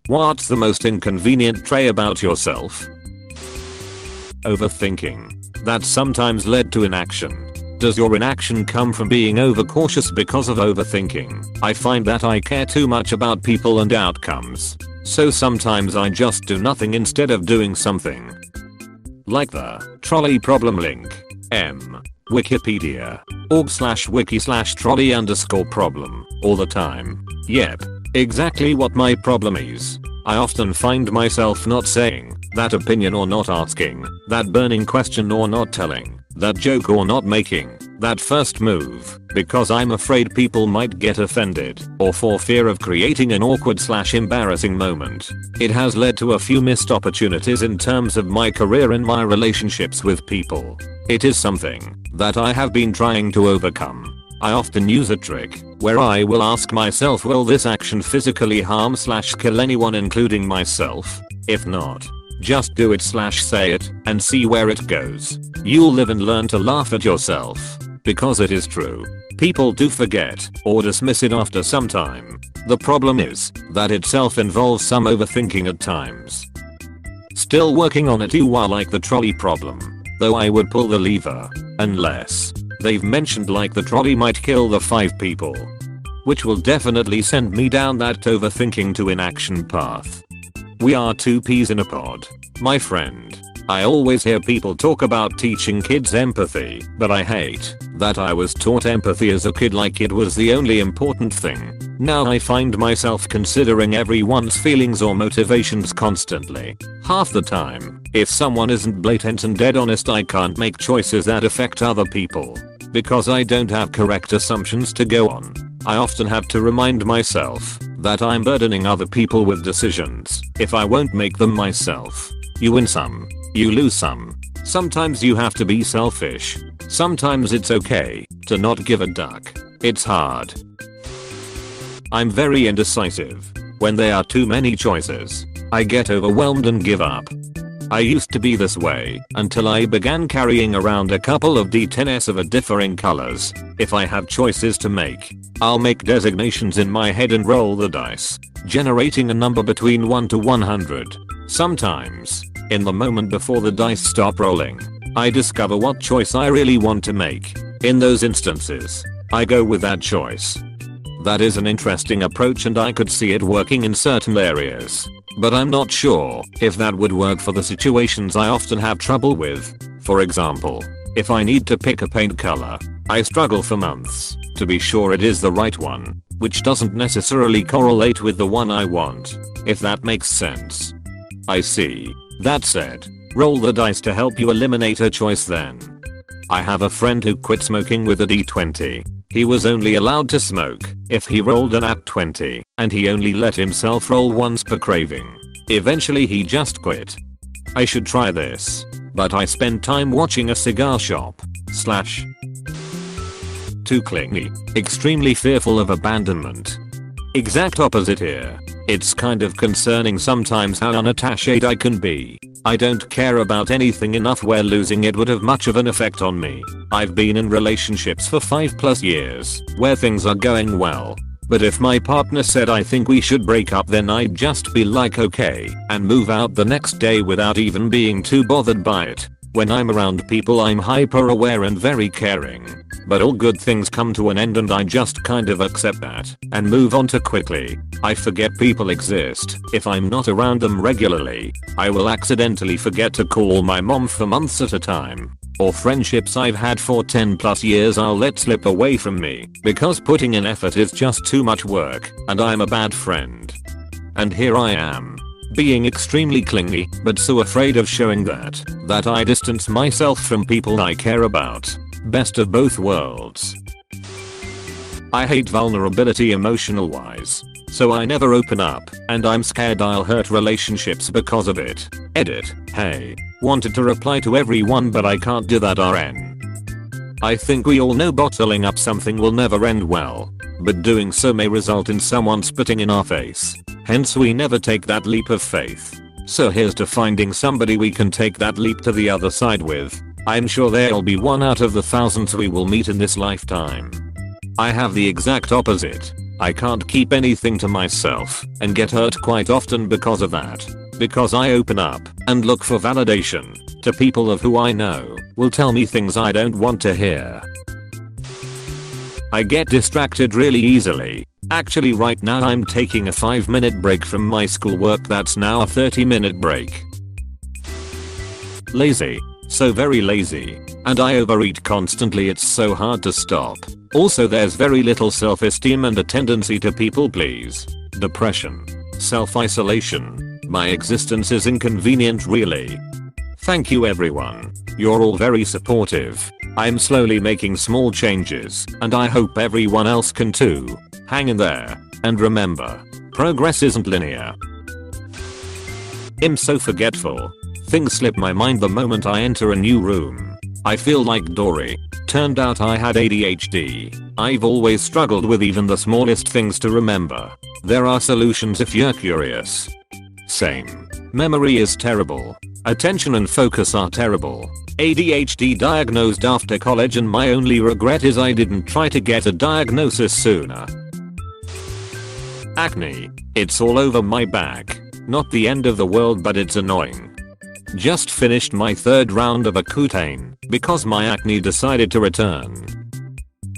What's the most inconvenient trait about yourself? Overthinking. That's sometimes led to inaction. Does your inaction come from being overcautious because of overthinking? I find that I care too much about people and outcomes. So sometimes I just do nothing instead of doing something. Like the trolley problem link. Wikipedia. org/wiki/trolley_problem. All the time. Yep. Exactly what my problem is. I often find myself not saying that opinion or not asking that burning question or not telling that joke or not making that first move because I'm afraid people might get offended or for fear of creating an awkward/embarrassing moment. It has led to a few missed opportunities in terms of my career and my relationships with people. It is something that I have been trying to overcome. I often use a trick where I will ask myself, will this action physically harm/kill anyone including myself? If not, just do it/say it and see where it goes. You'll live and learn to laugh at yourself. Because it is true. People do forget or dismiss it after some time. The problem is that itself involves some overthinking at times. Still working on it too, while like the trolley problem. Though I would pull the lever unless they've mentioned like the trolley might kill the 5 people. Which will definitely send me down that overthinking to inaction path. We are 2 peas in a pod. My friend. I always hear people talk about teaching kids empathy, but I hate that I was taught empathy as a kid like it was the only important thing. Now I find myself considering everyone's feelings or motivations constantly. Half the time, if someone isn't blatant and dead honest, I can't make choices that affect other people. Because I don't have correct assumptions to go on. I often have to remind myself that I'm burdening other people with decisions if I won't make them myself. You win some, you lose some. Sometimes you have to be selfish. Sometimes it's okay to not give a duck. It's hard. I'm very indecisive. When there are too many choices, I get overwhelmed and give up. I used to be this way until I began carrying around a couple of D10s of a differing colors. If I have choices to make, I'll make designations in my head and roll the dice, generating a number between 1 to 100. Sometimes, in the moment before the dice stop rolling, I discover what choice I really want to make. In those instances, I go with that choice. That is an interesting approach and I could see it working in certain areas. But I'm not sure if that would work for the situations I often have trouble with. For example, if I need to pick a paint color, I struggle for months to be sure it is the right one, which doesn't necessarily correlate with the one I want, if that makes sense. I see. That said, roll the dice to help you eliminate a choice then. I have a friend who quit smoking with a D20. He was only allowed to smoke if he rolled an at 20, and he only let himself roll once per craving. Eventually he just quit. I should try this, but I spend time watching a cigar shop. Too clingy. Extremely fearful of abandonment. Exact opposite here. It's kind of concerning sometimes how unattached I can be. I don't care about anything enough where losing it would have much of an effect on me. I've been in relationships for 5+ years where things are going well. But if my partner said I think we should break up, then I'd just be like okay and move out the next day without even being too bothered by it. When I'm around people I'm hyper aware and very caring. But all good things come to an end and I just kind of accept that and move on too quickly. I forget people exist. If I'm not around them regularly, I will accidentally forget to call my mom for months at a time. Or friendships I've had for 10+ years I'll let slip away from me because putting in effort is just too much work and I'm a bad friend. And here I am, being extremely clingy but so afraid of showing that I distance myself from people I care about. Best of both worlds. I hate vulnerability emotional wise, so I never open up and I'm scared I'll hurt relationships because of it. Edit. Hey, wanted to reply to everyone but I can't do that RN. I think we all know bottling up something will never end well, but doing so may result in someone spitting in our face. Hence we never take that leap of faith. So here's to finding somebody we can take that leap to the other side with. I'm sure there'll be one out of the thousands we will meet in this lifetime. I have the exact opposite. I can't keep anything to myself and get hurt quite often because of that. Because I open up and look for validation to people of who I know will tell me things I don't want to hear. I get distracted really easily. Actually right now I'm taking a 5-minute break from my schoolwork that's now a 30-minute break. Lazy. So very lazy. And I overeat constantly, it's so hard to stop. Also there's very little self-esteem and a tendency to people please. Depression. Self-isolation. My existence is inconvenient really. Thank you everyone. You're all very supportive. I'm slowly making small changes and I hope everyone else can too. Hang in there. And remember, progress isn't linear. I'm so forgetful. Things slip my mind the moment I enter a new room. I feel like Dory. Turned out I had ADHD. I've always struggled with even the smallest things to remember. There are solutions if you're curious. Same. Memory is terrible. Attention and focus are terrible. ADHD diagnosed after college and my only regret is I didn't try to get a diagnosis sooner. Acne. It's all over my back. Not the end of the world but it's annoying. Just finished my 3rd round of Accutane because my acne decided to return.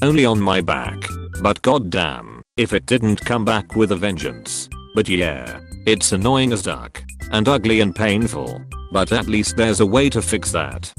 Only on my back. But goddamn, if it didn't come back with a vengeance. But yeah, it's annoying as duck. And ugly and painful. But at least there's a way to fix that.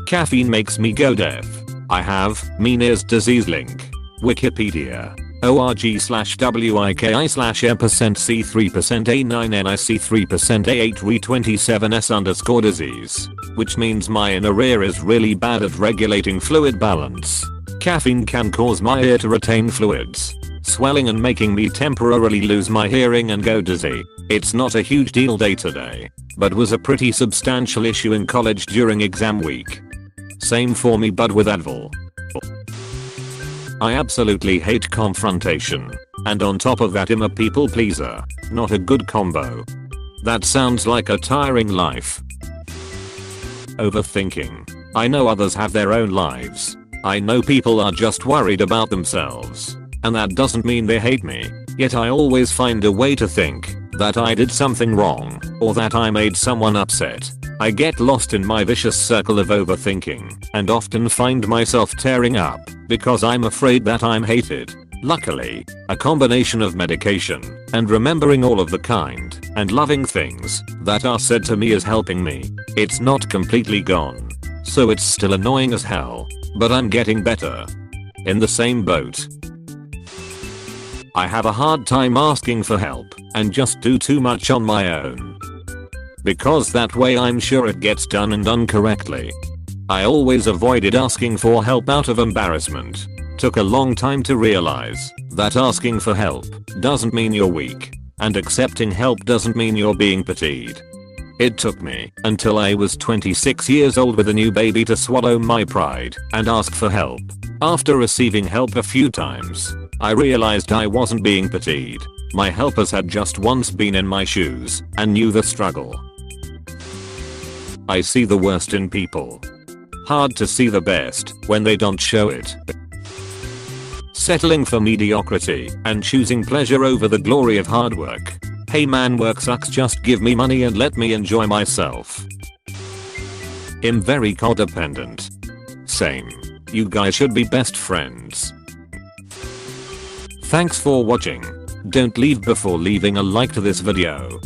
Caffeine makes me go deaf. I have Meniere's disease link. Wikipedia. org/wiki/%C3%A9NIC3%A8Re27S_disease. Which means my inner ear is really bad at regulating fluid balance. Caffeine can cause my ear to retain fluids, swelling and making me temporarily lose my hearing and go dizzy. It's not a huge deal day to day, but was a pretty substantial issue in college during exam week. Same for me but with Advil. I absolutely hate confrontation. And on top of that I'm a people pleaser. Not a good combo. That sounds like a tiring life. Overthinking. I know others have their own lives. I know people are just worried about themselves. And that doesn't mean they hate me. Yet I always find a way to think that I did something wrong or that I made someone upset. I get lost in my vicious circle of overthinking and often find myself tearing up because I'm afraid that I'm hated. Luckily, a combination of medication and remembering all of the kind and loving things that are said to me is helping me. It's not completely gone. So it's still annoying as hell, but I'm getting better. In the same boat. I have a hard time asking for help and just do too much on my own. Because that way I'm sure it gets done and done correctly. I always avoided asking for help out of embarrassment. Took a long time to realize that asking for help doesn't mean you're weak, and accepting help doesn't mean you're being pitied. It took me until I was 26 years old with a new baby to swallow my pride and ask for help. After receiving help a few times, I realized I wasn't being pitied. My helpers had just once been in my shoes and knew the struggle. I see the worst in people. Hard to see the best when they don't show it. Settling for mediocrity and choosing pleasure over the glory of hard work. Hey man, work sucks, just give me money and let me enjoy myself. I'm very codependent. Same. You guys should be best friends. Thanks for watching. Don't leave before leaving a like to this video.